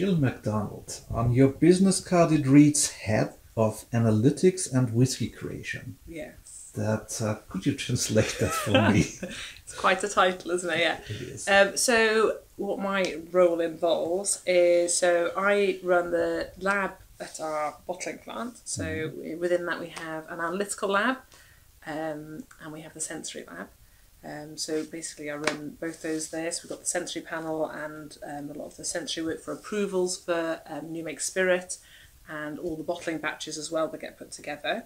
Gillian Macdonald, on your business card it reads Head of Analytics and Whiskey Creation. Yes. That could you translate that for me? It's quite a title, isn't it? Yeah. It is. So what my role involves is, so I run the lab at our bottling plant. So within that we have an analytical lab and we have the sensory lab. So basically I run both those there. So we've got the sensory panel and a lot of the sensory work for approvals for new make spirit and all the bottling batches as well that get put together.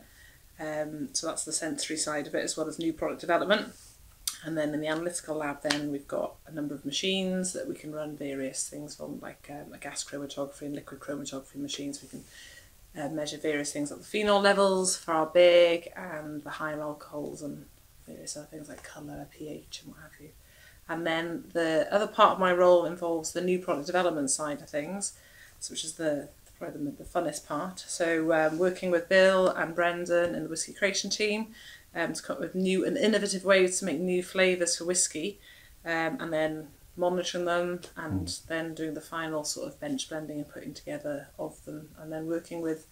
So that's the sensory side of it, as well as new product development. And then in the analytical lab then we've got a number of machines that we can run various things on, like a gas chromatography and liquid chromatography machines. We can measure various things like the phenol levels for Ardbeg and the high alcohols and various other things like colour, pH and what have you. And then the other part of my role involves the new product development side of things, which is probably the funnest part. So working with Bill and Brendan and the whisky creation team to come up with new and innovative ways to make new flavours for whisky, and then monitoring them and then doing the final sort of bench blending and putting together of them, and then working with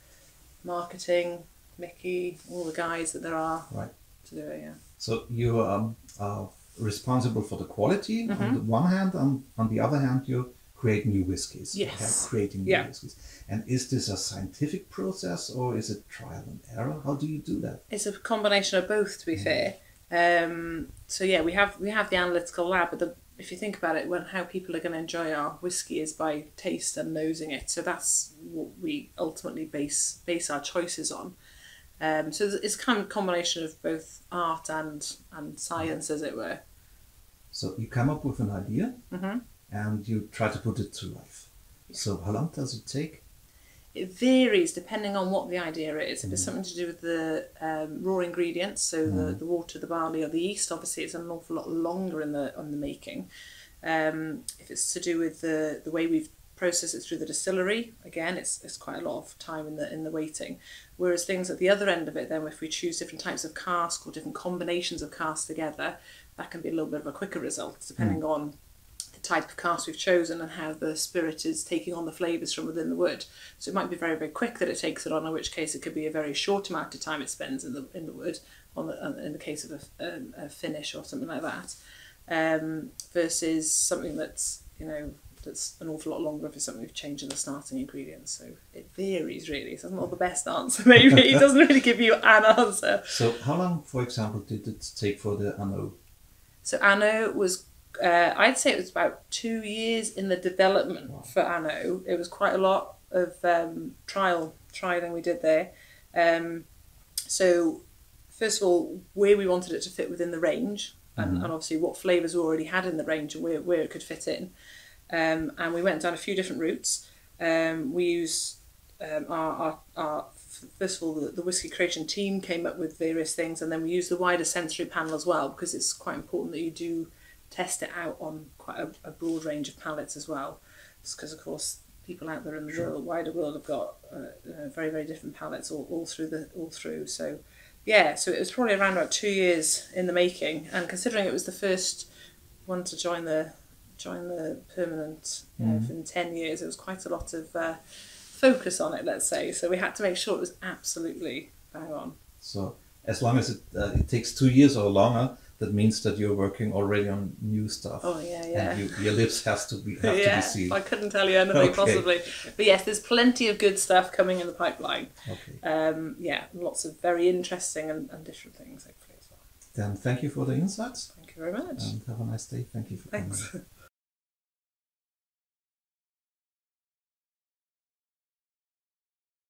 marketing, Mickey, all the guys that there are to do it, yeah. So you are responsible for the quality on the one hand, and on the other hand you create new whiskies. Yes. Creating new whiskies. And is this a scientific process or is it trial and error? How do you do that? It's a combination of both, to be fair. So yeah, we have the analytical lab, but if you think about it, how people are going to enjoy our whisky is by taste and nosing it. So that's what we ultimately base our choices on. So it's kind of a combination of both art and science, as it were. So you come up with an idea and you try to put it to life. So how long does it take? It varies depending on what the idea is. If it's something to do with the raw ingredients, so the water, the barley or the yeast, obviously it's an awful lot longer on the making. If it's to do with the way we've processed it through the distillery, again it's quite a lot of time in the waiting. Whereas things at the other end of it, then if we choose different types of cask or different combinations of cask together, that can be a little bit of a quicker result depending on the type of cask we've chosen and how the spirit is taking on the flavours from within the wood. So it might be very, very quick that it takes it on, in which case it could be a very short amount of time it spends in the wood in the case of a finish or something like that, versus something that's that's an awful lot longer if it's something we've changed in the starting ingredients. So it varies really. So it's not the best answer maybe. It doesn't really give you an answer. So how long, for example, did it take for the anno? So anno was, I'd say it was about 2 years in the development for anno. It was quite a lot of trialing we did there. So first of all, where we wanted it to fit within the range, and obviously what flavours we already had in the range and where it could fit in. And we went down a few different routes. We used our first of all, the whisky creation team came up with various things, and then we used the wider sensory panel as well, because it's quite important that you do test it out on quite a broad range of palates as well. Because of course people out there in the wider world have got very, very different palates all through. So yeah, so it was probably around about 2 years in the making, and considering it was the first one to join the permanent for 10 years, it was quite a lot of focus on it, let's say. So we had to make sure it was absolutely bang on. So as long as it takes 2 years or longer, that means that you're working already on new stuff. Oh yeah. And your lips have to be sealed. I couldn't tell you anything possibly. But yes, there's plenty of good stuff coming in the pipeline. Yeah, lots of very interesting and different things hopefully as well. Then thank you for the insights. Thank you very much. And have a nice day. Thank you for coming. Thanks.